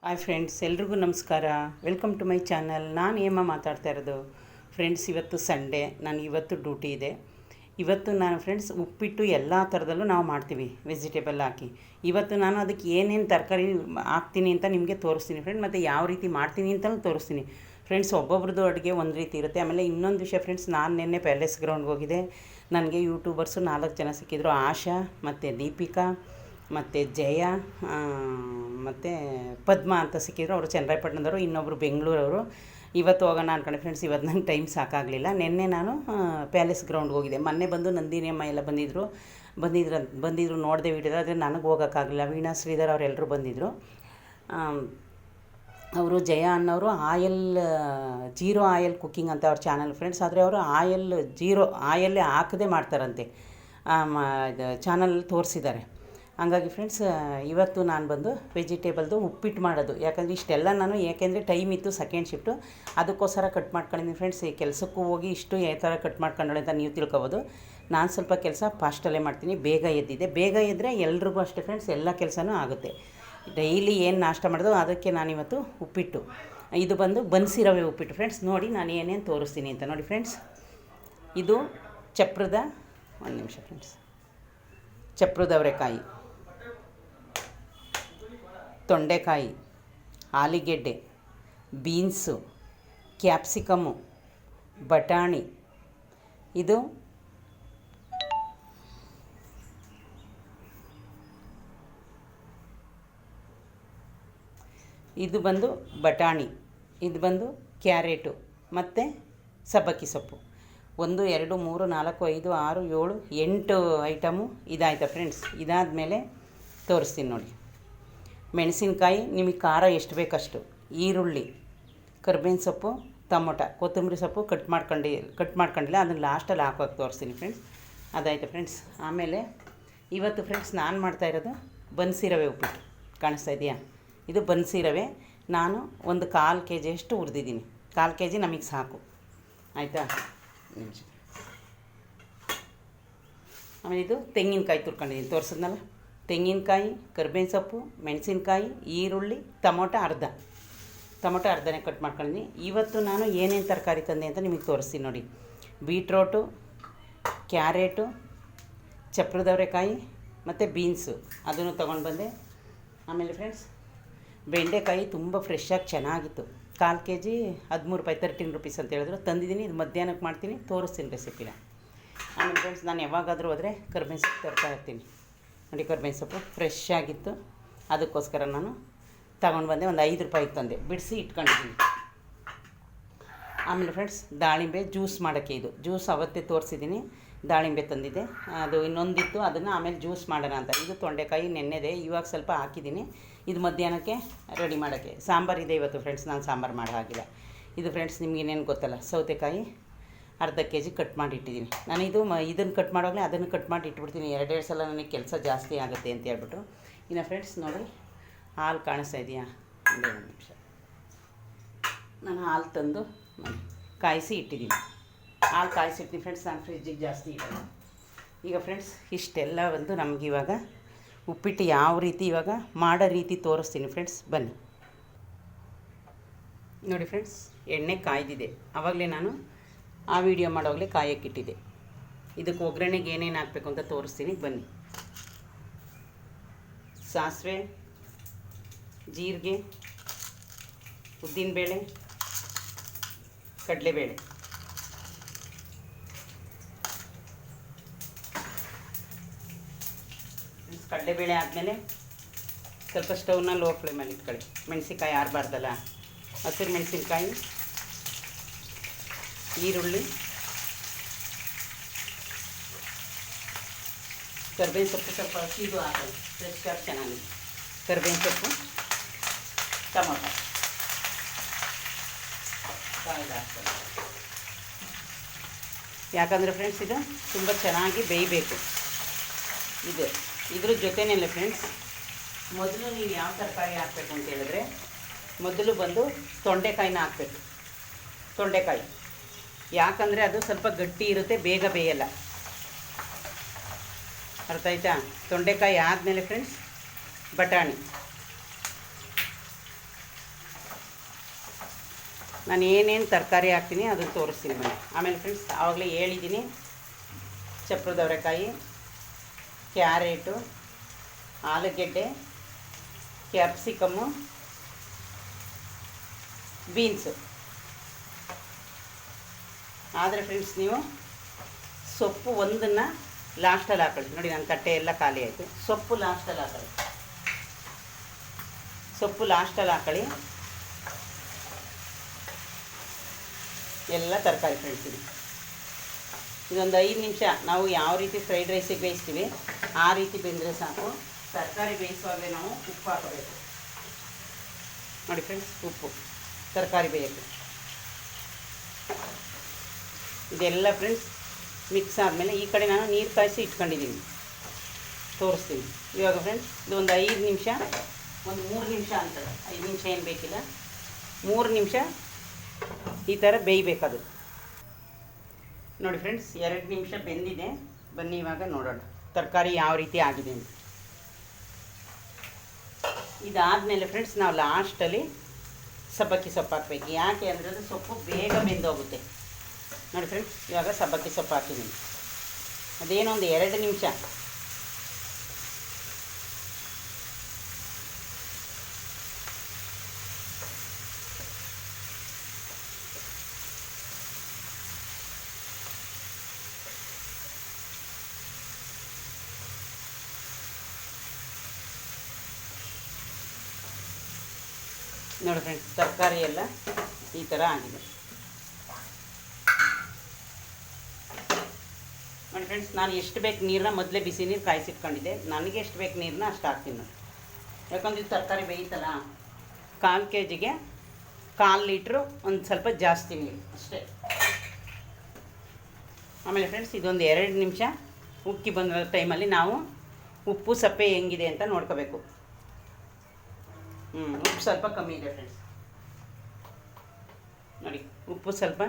Hi friends, ಎಲ್ರಿಗೂ ನಮಸ್ಕಾರ. Welcome to my channel. ನಾನು ಹೇಮ ಮಾತಾಡ್ತಾ ಇರೋದು. ಫ್ರೆಂಡ್ಸ್, ಇವತ್ತು ಸಂಡೇ, ನನಗೆ ಇವತ್ತು ಡ್ಯೂಟಿ ಇದೆ. ಇವತ್ತು ನಾನು ಫ್ರೆಂಡ್ಸ್ ಉಪ್ಪಿಟ್ಟು ಎಲ್ಲ ಥರದಲ್ಲೂ ನಾವು ಮಾಡ್ತೀವಿ, ವೆಜಿಟೇಬಲ್ ಹಾಕಿ. ಇವತ್ತು ನಾನು ಅದಕ್ಕೆ ಏನೇನು ತರಕಾರಿ ಹಾಕ್ತೀನಿ ಅಂತ ನಿಮಗೆ ತೋರಿಸ್ತೀನಿ ಫ್ರೆಂಡ್, ಮತ್ತು ಯಾವ ರೀತಿ ಮಾಡ್ತೀನಿ ಅಂತಲೂ ತೋರಿಸ್ತೀನಿ ಫ್ರೆಂಡ್ಸ್. ಒಬ್ಬೊಬ್ರದ್ದು ಅಡುಗೆ ಒಂದು ರೀತಿ ಇರುತ್ತೆ. ಆಮೇಲೆ ಇನ್ನೊಂದು ವಿಷಯ ಫ್ರೆಂಡ್ಸ್, ನಾನು ನಿನ್ನೆ ಪ್ಯಾಲೇಸ್ ಗ್ರೌಂಡ್ಗೆ ಹೋಗಿದ್ದೆ. ನನಗೆ ಯೂಟ್ಯೂಬರ್ಸು 4 ಜನ ಸಿಕ್ಕಿದ್ರು. ಆಶಾ ಮತ್ತು ದೀಪಿಕಾ ಮತ್ತು ಜಯ ಮತ್ತು ಪದ್ಮ ಅಂತ ಸಿಕ್ಕಿದ್ರು. ಅವರು ಚನ್ನರಾಯಪಟ್ಟಣದವರು, ಇನ್ನೊಬ್ಬರು ಬೆಂಗಳೂರವರು. ಇವತ್ತು ಹೋಗೋಣ ಅಂದ್ಕೊಂಡೆ ಫ್ರೆಂಡ್ಸ್. ಇವತ್ತು ನಂಗೆ ಟೈಮ್ ಸಾಕಾಗಲಿಲ್ಲ. ನಿನ್ನೆ ನಾನು ಪ್ಯಾಲೇಸ್ ಗ್ರೌಂಡ್ಗೆ ಹೋಗಿದ್ದೆ. ಮೊನ್ನೆ ಬಂದು ನಂದಿನಿ ಅಮ್ಮ ಎಲ್ಲ ಬಂದಿದ್ರು ನೋಡಿದೆ ವಿಡಿಯೋದ. ಆದರೆ ನನಗೆ ಹೋಗೋಕ್ಕಾಗಲಿಲ್ಲ. ವೀಣಾ ಶ್ರೀಧರ್ ಅವರೆಲ್ಲರೂ ಬಂದಿದ್ದರು. ಅವರು ಜಯ ಅನ್ನೋರು ಜೀರೋ ಆಯಲ್ ಕುಕ್ಕಿಂಗ್ ಅಂತ ಅವ್ರ ಚಾನಲ್ ಫ್ರೆಂಡ್ಸ್. ಆದರೆ ಅವರು ಜೀರೋ ಆಯಲ್ಲೇ ಹಾಕದೆ ಮಾಡ್ತಾರಂತೆ. ಚಾನಲ್ ತೋರಿಸಿದ್ದಾರೆ. ಹಂಗಾಗಿ ಫ್ರೆಂಡ್ಸ್, ಇವತ್ತು ನಾನು ಬಂದು ವೆಜಿಟೇಬಲ್ದು ಉಪ್ಪಿಟ್ಟು ಮಾಡೋದು. ಯಾಕಂದರೆ ಇಷ್ಟೆಲ್ಲ ನಾನು ಏಕೆಂದರೆ ಟೈಮ್ ಇತ್ತು, ಸೆಕೆಂಡ್ ಶಿಫ್ಟು, ಅದಕ್ಕೋಸ್ಕರ ಕಟ್ ಮಾಡ್ಕೊಂಡಿದ್ದೀನಿ ಫ್ರೆಂಡ್ಸ್. ಈ ಕೆಲಸಕ್ಕೂ ಹೋಗಿ ಇಷ್ಟು ಯಾವ ಥರ ಕಟ್ ಮಾಡ್ಕೊಂಡಳೆ ಅಂತ ನೀವು ತಿಳ್ಕೊಬೋದು. ನಾನು ಸ್ವಲ್ಪ ಕೆಲಸ ಫಾಸ್ಟಲ್ಲೇ ಮಾಡ್ತೀನಿ. ಬೇಗ ಎದ್ದಿದ್ದೆ. ಬೇಗ ಎದ್ದರೆ ಎಲ್ರಿಗೂ ಅಷ್ಟೇ ಫ್ರೆಂಡ್ಸ್, ಎಲ್ಲ ಕೆಲಸನೂ ಆಗುತ್ತೆ. ಡೈಲಿ ಏನು ನಾಷ್ಟ ಮಾಡೋದು, ಅದಕ್ಕೆ ನಾನಿವತ್ತು ಉಪ್ಪಿಟ್ಟು, ಇದು ಬಂದು ಬನ್ಸಿ ರವೆ ಉಪ್ಪಿಟ್ಟು ಫ್ರೆಂಡ್ಸ್. ನೋಡಿ ನಾನು ಏನೇನು ತೋರಿಸ್ತೀನಿ ಅಂತ ನೋಡಿ ಫ್ರೆಂಡ್ಸ್. ಇದು ಚಪ್ರದ, ಒಂದು ನಿಮಿಷ ಫ್ರೆಂಡ್ಸ್, ಚಪ್ರದವರೆಕಾಯಿ, ತೊಂಡೆಕಾಯಿ, ಆಲೂಗೆಡ್ಡೆ, ಬೀನ್ಸು, ಕ್ಯಾಪ್ಸಿಕಮ್ಮು, ಬಟಾಣಿ, ಇದು ಬಂದು ಬಟಾಣಿ, ಇದು ಬಂದು ಕ್ಯಾರೆಟು ಮತ್ತು ಸಬ್ಬಕ್ಕಿ ಸೊಪ್ಪು. 1 2 3 4 5 6 7 8 ಐಟಮು ಇದಾಯ್ತಾ ಫ್ರೆಂಡ್ಸ್. ಇದಾದಮೇಲೆ ತೋರಿಸ್ತೀನಿ ನೋಡಿ. ಮೆಣಸಿನ್ಕಾಯಿ ನಿಮಗೆ ಖಾರ ಎಷ್ಟು ಬೇಕಷ್ಟು, ಈರುಳ್ಳಿ, ಕರ್ಬೇವಿನ ಸೊಪ್ಪು, ಟೊಮೊಟೊ, ಕೊತ್ತಂಬರಿ ಸೊಪ್ಪು ಕಟ್ ಮಾಡ್ಕೊಂಡಿಲ್ಲ, ಅದನ್ನು ಲಾಸ್ಟಲ್ಲಿ ಹಾಕೋಕೆ ತೋರಿಸ್ತೀನಿ ಫ್ರೆಂಡ್ಸ್. ಅದಾಯ್ತು ಫ್ರೆಂಡ್ಸ್. ಆಮೇಲೆ ಇವತ್ತು ಫ್ರೆಂಡ್ಸ್ ನಾನು ಮಾಡ್ತಾಯಿರೋದು ಬನ್ಸಿ ರವೆ ಉಪ್ಪಿಟ್ಟು. ಕಾಣಿಸ್ತಾ ಇದೆಯಾ? ಇದು ಬನ್ಸಿ ರವೆ. ನಾನು ಒಂದು 1/4 kg ಅಷ್ಟು ಹುರಿದಿದ್ದೀನಿ. 1/4 kg ನಮಗೆ ಸಾಕು, ಆಯಿತಾ? ನಿಮಿಷ. ಆಮೇಲೆ ಇದು ತೆಂಗಿನಕಾಯಿ ತುರ್ಕೊಂಡಿದ್ದೀನಿ, ತೋರಿಸಿದ್ನಲ್ಲ. ತೆಂಗಿನಕಾಯಿ, ಕರ್ಬೇವಿನ ಸೊಪ್ಪು, ಮೆಣಸಿನ್ಕಾಯಿ, ಈರುಳ್ಳಿ, ಟೊಮೊಟೊ ಅರ್ಧನೇ ಕಟ್ ಮಾಡ್ಕೊಂಡಿದ್ದೀನಿ. ಇವತ್ತು ನಾನು ಏನೇನು ತರಕಾರಿ ತಂದೆ ಅಂತ ನಿಮಗೆ ತೋರಿಸ್ತೀನಿ ನೋಡಿ. ಬೀಟ್ರೋಟು, ಕ್ಯಾರೆಟು, ಚಪ್ರದವರೆಕಾಯಿ ಮತ್ತು ಬೀನ್ಸು ಅದನ್ನು ತೊಗೊಂಡು ಬಂದೆ. ಆಮೇಲೆ ಫ್ರೆಂಡ್ಸ್, ಬೆಂಡೆಕಾಯಿ ತುಂಬ ಫ್ರೆಶ್ಶಾಗಿ ಚೆನ್ನಾಗಿತ್ತು. 1/4 kg 13 ರೂಪಾಯಿ, 13 rupees ಅಂತ ಹೇಳಿದ್ರು. ತಂದಿದ್ದೀನಿ. ಇದು ಮಧ್ಯಾಹ್ನಕ್ಕೆ ಮಾಡ್ತೀನಿ, ತೋರಿಸ್ತೀನಿ ರೆಸಿಪಿನ. ಆಮೇಲೆ ಫ್ರೆಂಡ್ಸ್, ನಾನು ಯಾವಾಗಾದರೂ ಹೋದರೆ ಕರ್ಬೇವಿನ ಸೊಪ್ಪು ತರ್ತಾ ಇರ್ತೀನಿ ನೋಡಿ. ಕರ್ಬೇವಿನ ಸೊಪ್ಪು ಫ್ರೆಶ್ ಆಗಿತ್ತು, ಅದಕ್ಕೋಸ್ಕರ ನಾನು ತಗೊಂಡು ಬಂದೆ. ಒಂದು 5 ರೂಪಾಯಿಗೆ ತಂದೆ, ಬಿಡಿಸಿ ಇಟ್ಕೊಂಡಿದ್ದೀನಿ. ಆಮೇಲೆ ಫ್ರೆಂಡ್ಸ್, ದಾಳಿಂಬೆ ಜ್ಯೂಸ್ ಮಾಡೋಕ್ಕೆ, ಇದು ಜ್ಯೂಸ್ ಅವತ್ತೇ ತೋರಿಸಿದ್ದೀನಿ. ದಾಳಿಂಬೆ ತಂದಿದ್ದೆ, ಅದು ಇನ್ನೊಂದಿತ್ತು, ಅದನ್ನು ಆಮೇಲೆ ಜ್ಯೂಸ್ ಮಾಡೋಣ ಅಂತ. ಇದು ತೊಂಡೆಕಾಯಿ ನೆನ್ನೆದೆ, ಇವಾಗ ಸ್ವಲ್ಪ ಹಾಕಿದ್ದೀನಿ. ಇದು ಮಧ್ಯಾಹ್ನಕ್ಕೆ ರೆಡಿ ಮಾಡೋಕ್ಕೆ. ಸಾಂಬಾರು ಇದೆ ಇವತ್ತು ಫ್ರೆಂಡ್ಸ್, ನಾನು ಸಾಂಬಾರು ಮಾಡೋ ಹಾಗಿಲ್ಲ. ಇದು ಫ್ರೆಂಡ್ಸ್ ನಿಮ್ಗೆ ಇನ್ನೇನು ಗೊತ್ತಲ್ಲ, ಸೌತೆಕಾಯಿ ಅರ್ಧ kg ಕಟ್ ಮಾಡಿ ಇಟ್ಟಿದ್ದೀನಿ ನಾನು. ಇದನ್ನು ಕಟ್ ಮಾಡೋವಾಗಲೇ ಅದನ್ನು ಕಟ್ ಮಾಡಿ ಇಟ್ಬಿಡ್ತೀನಿ. 2 ಸಲ ನನಗೆ ಕೆಲಸ ಜಾಸ್ತಿ ಆಗುತ್ತೆ ಅಂತ ಹೇಳ್ಬಿಟ್ಟು. ಇನ್ನು ಫ್ರೆಂಡ್ಸ್ ನೋಡಿ, ಹಾಲು ಕಾಣಿಸ್ತಾ ಇದೆಯಾ? ಒಂದು ನಿಮಿಷ. ನಾನು ಹಾಲು ತಂದು ಕಾಯಿಸಿ ಇಟ್ಟಿದ್ದೀನಿ. ಹಾಲು ಕಾಯಿಸಿರ್ತೀನಿ ಫ್ರೆಂಡ್ಸ್, ನಾನು ಫ್ರಿಜ್ಜಿಗೆ ಜಾಸ್ತಿ ಇಡಲ್ಲ. ಈಗ ಫ್ರೆಂಡ್ಸ್, ಇಷ್ಟೆಲ್ಲ ಒಂದು ನಮಗಿವಾಗ ಉಪ್ಪಿಟ್ಟು ಯಾವ ರೀತಿ ಇವಾಗ ಮಾಡೋ ರೀತಿ ತೋರಿಸ್ತೀನಿ ಫ್ರೆಂಡ್ಸ್, ಬನ್ನಿ ನೋಡಿ ಫ್ರೆಂಡ್ಸ್. ಎಣ್ಣೆ ಕಾಯ್ದಿದೆ, ಆವಾಗಲೇ ನಾನು ಆ ವಿಡಿಯೋ ಮಾಡೋವಾಗಲೇ ಕಾಯಕ್ಕಿಟ್ಟಿದ್ದೆ. ಇದಕ್ಕೆ ಒಗ್ಗರಣೆಗೆ ಏನೇನು ಹಾಕಬೇಕು ಅಂತ ತೋರಿಸ್ತೀನಿ, ಬನ್ನಿ. ಸಾಸಿವೆ, ಜೀರಿಗೆ, ಉದ್ದಿನಬೇಳೆ, ಕಡಲೆಬೇಳೆ, ಕಡಲೆಬೇಳೆ ಆದಮೇಲೆ ಸ್ವಲ್ಪ ಸ್ಟವ್ನ ಲೋ ಫ್ಲೇಮಲ್ಲಿ ಇಟ್ಕೊಳ್ಳಿ. ಮೆಣಸಿನ್ಕಾಯಿ ಆರಬಾರ್ದಲ್ಲ. ಹಸಿರು ಮೆಣಸಿನ್ಕಾಯಿ, ಈರುಳ್ಳಿ, ಕರ್ಬೇವಿನ ಸೊಪ್ಪು, ಸ್ವಲ್ಪ ಹಸಿದು ಹಾಕಿ ಫ್ರೆಶ್ಶಾಗಿ ಚೆನ್ನಾಗಿ. ಕರ್ಬೇವಿನ ಸೊಪ್ಪು, ಟೊಮೊಟೊ ಹಾಕ್ತಾರೆ. ಯಾಕಂದರೆ ಫ್ರೆಂಡ್ಸ್, ಇದು ತುಂಬ ಚೆನ್ನಾಗಿ ಬೇಯಬೇಕು. ಇದ್ರ ಜೊತೆಯಲ್ಲೇ ಫ್ರೆಂಡ್ಸ್, ಮೊದಲು ನೀವು ಯಾವ ತರಕಾರಿ ಹಾಕಬೇಕು ಅಂತ ಹೇಳಿದ್ರೆ, ಮೊದಲು ಬಂದು ತೊಂಡೆಕಾಯಿನ ಹಾಕಬೇಕು. ತೊಂಡೆಕಾಯಿ ಯಾಕಂದರೆ ಅದು ಸ್ವಲ್ಪ ಗಟ್ಟಿ ಇರುತ್ತೆ, ಬೇಗ ಬೇಯಲ್ಲ. ಅರ್ಥ ಆಯ್ತಾ? ತೊಂಡೆಕಾಯಿ ಆದಮೇಲೆ ಫ್ರೆಂಡ್ಸ್, ಬಟಾಣಿ, ನಾನು ಏನೇನು ತರಕಾರಿ ಹಾಕ್ತೀನಿ ಅದನ್ನು ತೋರಿಸ್ತೀನಿ ಬನ್ನಿ. ಆಮೇಲೆ ಫ್ರೆಂಡ್ಸ್ ಆವಾಗಲೇ ಹೇಳಿದ್ದೀನಿ, ಚಪ್ರದ ಅವರೆಕಾಯಿ, ಕ್ಯಾರೆಟು, ಆಲೂಗೆಡ್ಡೆ, ಕ್ಯಾಪ್ಸಿಕಮ್ಮು, ಬೀನ್ಸು. ಆದರೆ ಫ್ರೆಂಡ್ಸ್ ನೀವು ಸೊಪ್ಪು ಒಂದನ್ನು ಲಾಸ್ಟಲ್ಲಿ ಹಾಕೊಳ್ಳಿ. ನೋಡಿ ನನ್ನ ತಟ್ಟೆ ಎಲ್ಲ ಖಾಲಿ ಆಯಿತು. ಸೊಪ್ಪು ಲಾಸ್ಟಲ್ಲಿ ಹಾಕೊಳ್ಳಿ. ಸೊಪ್ಪು ಲಾಸ್ಟಲ್ಲಿ ಹಾಕೊಳ್ಳಿ. ಎಲ್ಲ ತರಕಾರಿ ಫ್ರೆಂಡ್ಸ್ ಇದೊಂದು 5 ನಿಮಿಷ ನಾವು ಯಾವ ರೀತಿ ಫ್ರೈಡ್ ರೈಸಿಗೆ ಬೇಯಿಸ್ತೀವಿ ಆ ರೀತಿ ಬೆಂದರೆ ಸಾಕು. ತರಕಾರಿ ಬೇಯಿಸುವಾಗಲೇ ನಾವು ಉಪ್ಪು ಹಾಕಬೇಕು. ನೋಡಿ ಫ್ರೆಂಡ್ಸ್, ಉಪ್ಪು ತರಕಾರಿ ಬೇಯಕ್ಕೆ. ಇದೆಲ್ಲ ಫ್ರೆಂಡ್ಸ್ ಮಿಕ್ಸ್ ಆದಮೇಲೆ ಈ ಕಡೆ ನಾನು ನೀರು ಕಾಯಿಸಿ ಇಟ್ಕೊಂಡಿದ್ದೀನಿ, ತೋರಿಸ್ತೀನಿ ಇವಾಗ ಫ್ರೆಂಡ್ಸ್. ಇದು ಒಂದು 5 ನಿಮಿಷ, ಒಂದು 3 ನಿಮಿಷ ಅಂತದೆ. 5 ನಿಮಿಷ ಏನು ಬೇಕಿಲ್ಲ, 3 ನಿಮಿಷ ಈ ಥರ ಬೇಯಬೇಕದು. ನೋಡಿ ಫ್ರೆಂಡ್ಸ್, 2 ನಿಮಿಷ ಬೆಂದಿದೆ. ಬನ್ನಿ ಇವಾಗ ನೋಡೋಣ ತರಕಾರಿ ಯಾವ ರೀತಿ ಆಗಿದೆ ಅಂತ. ಇದಾದಮೇಲೆ ಫ್ರೆಂಡ್ಸ್ ನಾವು ಲಾಸ್ಟಲ್ಲಿ ಸಬ್ಬಕ್ಕಿ ಸೊಪ್ಪು ಹಾಕಬೇಕು. ಯಾಕೆ ಅಂದರೆ ಅದು ಸೊಪ್ಪು ಬೇಗ ಬೆಂದೋಗುತ್ತೆ. ನೋಡಿ ಫ್ರೆಂಡ್ಸ್, ಇವಾಗ ಸಬ್ಬಕ್ಕಿ ಸೊಪ್ಪು ಹಾಕಿದ್ದೀನಿ. ಅದೇನೋ ಒಂದು 2 ನಿಮಿಷ. ನೋಡಿ ಫ್ರೆಂಡ್ಸ್, ತರಕಾರಿ ಎಲ್ಲ ಈ ಥರ ಆಗಿದೆ. ನೋಡಿ ಫ್ರೆಂಡ್ಸ್, ನಾನು ಎಷ್ಟು ಬೇಕು ನೀರನ್ನ ಮೊದಲೇ ಬಿಸಿ ನೀರು ಕಾಯಿಸಿಟ್ಕೊಂಡಿದ್ದೆ. ನನಗೆ ಎಷ್ಟು ಬೇಕು ನೀರನ್ನ ಅಷ್ಟು ಹಾಕ್ತೀನಿ ನೋಡಿ. ಯಾಕಂದ್ರೆ ಇದು ತರಕಾರಿ ಬೇಯ್ತಲ್ಲ, 1/4 kgಗೆ 1/4 ಲೀಟ್ರು ಒಂದು ಸ್ವಲ್ಪ ಜಾಸ್ತಿ ನೀರು ಅಷ್ಟೇ. ಆಮೇಲೆ ಫ್ರೆಂಡ್ಸ್ ಇದೊಂದು 2 ನಿಮಿಷ ಉಕ್ಕಿ ಬಂದ ಟೈಮಲ್ಲಿ ನಾವು ಉಪ್ಪು ಸಪ್ಪೆ ಹೆಂಗಿದೆ ಅಂತ ನೋಡ್ಕೋಬೇಕು. ಉಪ್ಪು ಸ್ವಲ್ಪ ಕಮ್ಮಿ ಇದೆ ಫ್ರೆಂಡ್ಸ್. ನೋಡಿ, ಉಪ್ಪು ಸ್ವಲ್ಪ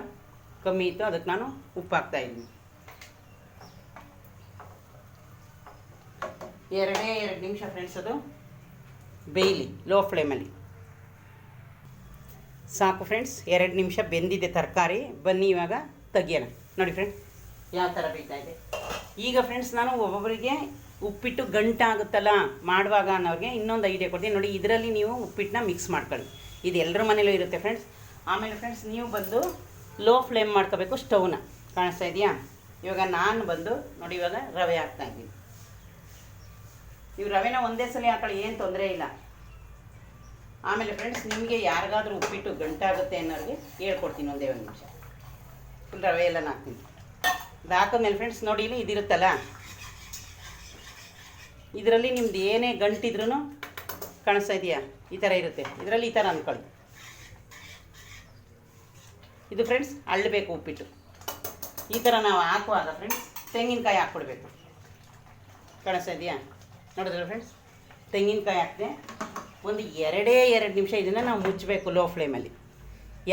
ಕಮ್ಮಿ ಇತ್ತು, ಅದಕ್ಕೆ ನಾನು ಉಪ್ಪು ಹಾಕ್ತಾಯಿದ್ದೀನಿ. 2 ನಿಮಿಷ ಫ್ರೆಂಡ್ಸ್ ಅದು ಬೇಯಲಿ ಲೋ ಫ್ಲೇಮಲ್ಲಿ. ಸಾಕು ಫ್ರೆಂಡ್ಸ್, 2 ನಿಮಿಷ ಬೆಂದಿದೆ ತರಕಾರಿ. ಬನ್ನಿ ಇವಾಗ ತೆಗಿಯೋಣ. ನೋಡಿ ಫ್ರೆಂಡ್ಸ್ ಯಾವ ಥರ ಬೇಯ್ತಾ ಇದೆ. ಈಗ ಫ್ರೆಂಡ್ಸ್ ನಾನು ಒಬ್ಬೊಬ್ಬರಿಗೆ ಉಪ್ಪಿಟ್ಟು ಗಂಟಾಗುತ್ತಲ್ಲ ಮಾಡುವಾಗ ಅನ್ನೋರಿಗೆ ಇನ್ನೊಂದು ಐಡಿಯಾ ಕೊಡ್ತೀನಿ ನೋಡಿ. ಇದರಲ್ಲಿ ನೀವು ಉಪ್ಪಿಟ್ಟನ್ನ ಮಿಕ್ಸ್ ಮಾಡ್ಕೊಳ್ಳಿ. ಇದು ಎಲ್ಲರ ಮನೇಲೂ ಇರುತ್ತೆ ಫ್ರೆಂಡ್ಸ್. ಆಮೇಲೆ ಫ್ರೆಂಡ್ಸ್ ನೀವು ಬಂದು ಲೋ ಫ್ಲೇಮ್ ಮಾಡ್ಕೋಬೇಕು ಸ್ಟವ್ನ. ಕಾಣಿಸ್ತಾ ಇದೆಯಾ? ಇವಾಗ ನಾನು ಬಂದು ನೋಡಿ ಇವಾಗ ರವೆ ಹಾಕ್ತಾಯಿದ್ದೀನಿ. ನೀವು ರವೆನ ಒಂದೇ ಸಲ ಹಾಕೊಳ್ಳಿ, ಏನು ತೊಂದರೆ ಇಲ್ಲ. ಆಮೇಲೆ ಫ್ರೆಂಡ್ಸ್ ನಿಮಗೆ ಯಾರಿಗಾದ್ರೂ ಉಪ್ಪಿಟ್ಟು ಗಂಟಾಗುತ್ತೆ ಅನ್ನೋರಿಗೆ ಹೇಳ್ಕೊಡ್ತೀನಿ. ಒಂದೇ 1 ನಿಮಿಷ ಫುಲ್ ರವೆ ಎಲ್ಲ ಹಾಕ್ತೀನಿ. ಇದು ಹಾಕಿದ್ಮೇಲೆ ಫ್ರೆಂಡ್ಸ್ ನೋಡಿ ಇಲ್ಲಿ ಇದಿರುತ್ತಲ್ಲ, ಇದರಲ್ಲಿ ನಿಮ್ದು ಏನೇ ಗಂಟಿದ್ರೂ ಕಾಣಿಸ್ತಾ ಇದೆಯಾ ಈ ಥರ ಇರುತ್ತೆ. ಇದರಲ್ಲಿ ಈ ಥರ ಅಂದ್ಕೊಳ್ಳಿ. ಇದು ಫ್ರೆಂಡ್ಸ್ ಅಳ್ಳಬೇಕು ಉಪ್ಪಿಟ್ಟು. ಈ ಥರ ನಾವು ಹಾಕುವಾಗ ಫ್ರೆಂಡ್ಸ್ ತೆಂಗಿನಕಾಯಿ ಹಾಕ್ಬಿಡ್ಬೇಕು. ಕಾಣಿಸ್ತಾ ಇದೆಯಾ? ನೋಡಿದ್ರೆ ಫ್ರೆಂಡ್ಸ್ ತೆಂಗಿನಕಾಯಿ ಹಾಕಿದೆ. ಒಂದು 2 ನಿಮಿಷ ಇದನ್ನು ನಾವು ಮುಚ್ಚಬೇಕು ಲೋ ಫ್ಲೇಮಲ್ಲಿ.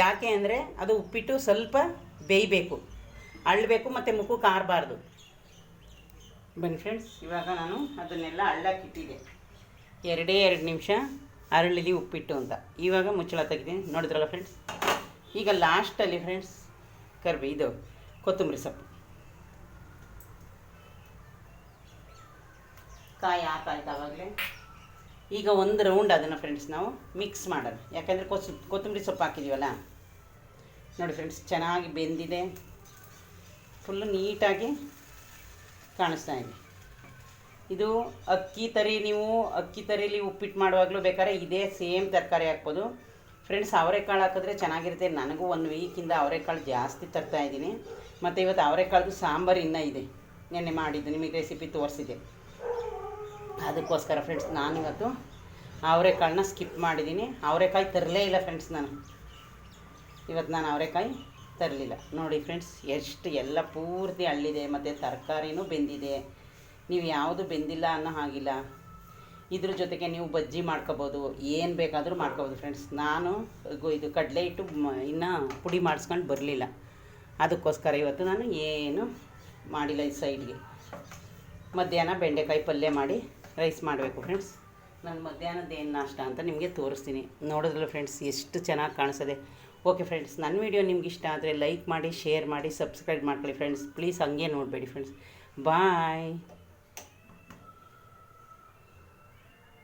ಯಾಕೆ ಅಂದರೆ ಅದು ಉಪ್ಪಿಟ್ಟು ಸ್ವಲ್ಪ ಬೇಯಬೇಕು, ಅಳ್ಳಬೇಕು ಮತ್ತು ಮುಖಕ್ಕೆ ಆರಬಾರ್ದು. ಬನ್ನಿ ಫ್ರೆಂಡ್ಸ್, ಇವಾಗ ನಾನು ಅದನ್ನೆಲ್ಲ ಅಳ್ಳಕ್ಕಿಟ್ಟಿದ್ದೆ. 2 ನಿಮಿಷ ಅರಳಿಲಿ ಉಪ್ಪಿಟ್ಟು ಅಂತ. ಇವಾಗ ಮುಚ್ಚಳ ತೆಗೆದು ನೋಡಿದ್ರಲ್ಲ ಫ್ರೆಂಡ್ಸ್. ಈಗ ಲಾಸ್ಟಲ್ಲಿ ಫ್ರೆಂಡ್ಸ್ ಇದು ಕೊತ್ತಂಬರಿ ಸೊಪ್ಪು ಕಾಯಿ ಹಾಕಾಯ್ತು ಆವಾಗಲೇ. ಈಗ ಒಂದು ರೌಂಡ್ ಅದನ್ನು ಫ್ರೆಂಡ್ಸ್ ನಾವು ಮಿಕ್ಸ್ ಮಾಡೋಣ. ಯಾಕಂದರೆ ಕೊತ್ತಂಬರಿ ಸೊಪ್ಪು ಹಾಕಿದ್ದೀವಲ್ಲ. ನೋಡಿ ಫ್ರೆಂಡ್ಸ್ ಚೆನ್ನಾಗಿ ಬೆಂದಿದೆ, ಫುಲ್ಲು ನೀಟಾಗಿ ಕಾಣಿಸ್ತಾ ಇದೆ. ಇದು ಅಕ್ಕಿ ತರಿ, ನೀವು ಅಕ್ಕಿ ತರೀಲಿ ಉಪ್ಪಿಟ್ಟು ಮಾಡುವಾಗಲೂ ಬೇಕಾದ್ರೆ ಇದೇ ಸೇಮ್ ತರಕಾರಿ ಹಾಕ್ಬೋದು ಫ್ರೆಂಡ್ಸ್. ಅವರೆಕಾಳು ಹಾಕಿದ್ರೆ ಚೆನ್ನಾಗಿರುತ್ತೆ. ನನಗೂ 1 ವೀಕಿಂದ ಅವರೆಕಾಳು ಜಾಸ್ತಿ ತರ್ತಾಯಿದ್ದೀನಿ. ಮತ್ತು ಇವತ್ತು ಅವರೆಕಾಳ್ದು ಸಾಂಬಾರು ಇನ್ನೂ ಇದೆ, ನೆನ್ನೆ ಮಾಡಿದ್ದು ನಿಮಗೆ ರೆಸಿಪಿ ತೋರಿಸಿದೆ. ಅದಕ್ಕೋಸ್ಕರ ಫ್ರೆಂಡ್ಸ್ ನಾನಿವತ್ತು ಅವರೆಕಾಳನ್ನ ಸ್ಕಿಪ್ ಮಾಡಿದ್ದೀನಿ. ಅವರೆಕಾಯಿ ತರಲೇ ಇಲ್ಲ ಫ್ರೆಂಡ್ಸ್. ಇವತ್ತು ನಾನು ಅವರೆಕಾಯಿ ತರಲಿಲ್ಲ. ನೋಡಿ ಫ್ರೆಂಡ್ಸ್ ಎಷ್ಟು ಎಲ್ಲ ಪೂರ್ತಿ ಹಳ್ಳಿದೆ, ಮತ್ತು ತರಕಾರಿನೂ ಬೆಂದಿದೆ. ನೀವು ಯಾವುದು ಬೆಂದಿಲ್ಲ ಅನ್ನೋ ಹಾಗಿಲ್ಲ. ಇದ್ರ ಜೊತೆಗೆ ನೀವು ಬಜ್ಜಿ ಮಾಡ್ಕೋಬೋದು, ಏನು ಬೇಕಾದರೂ ಮಾಡ್ಕೋಬೋದು ಫ್ರೆಂಡ್ಸ್. ನಾನು ಇದು ಕಡಲೆ ಹಿಟ್ಟು ಇನ್ನೂ ಪುಡಿ ಮಾಡಿಸ್ಕೊಂಡು ಬರಲಿಲ್ಲ, ಅದಕ್ಕೋಸ್ಕರ ಇವತ್ತು ನಾನು ಏನು ಮಾಡಿಲ್ಲ. ಈ ಸೈಡ್ಗೆ ಮಧ್ಯಾಹ್ನ ಬೆಂಡೆಕಾಯಿ ಪಲ್ಯ ಮಾಡಿ ರೈಸ್ ಮಾಡಬೇಕು ಫ್ರೆಂಡ್ಸ್. ನಾನು ಮಧ್ಯಾಹ್ನದ ಏನು ನಾಷ್ಟ ಅಂತ ನಿಮಗೆ ತೋರಿಸ್ತೀನಿ. ನೋಡಿದ್ರಲ್ಲ ಫ್ರೆಂಡ್ಸ್ ಎಷ್ಟು ಚೆನ್ನಾಗಿ ಕಾಣಿಸ್ತದೆ. ಓಕೆ ಫ್ರೆಂಡ್ಸ್, ನನ್ನ ವೀಡಿಯೋ ನಿಮ್ಗೆ ಇಷ್ಟ ಆದರೆ ಲೈಕ್ ಮಾಡಿ, ಶೇರ್ ಮಾಡಿ, ಸಬ್ಸ್ಕ್ರೈಬ್ ಮಾಡ್ಕೊಳ್ಳಿ ಫ್ರೆಂಡ್ಸ್. ಪ್ಲೀಸ್ ಹಂಗೆ ನೋಡಬೇಡಿ ಫ್ರೆಂಡ್ಸ್. ಬಾಯ್.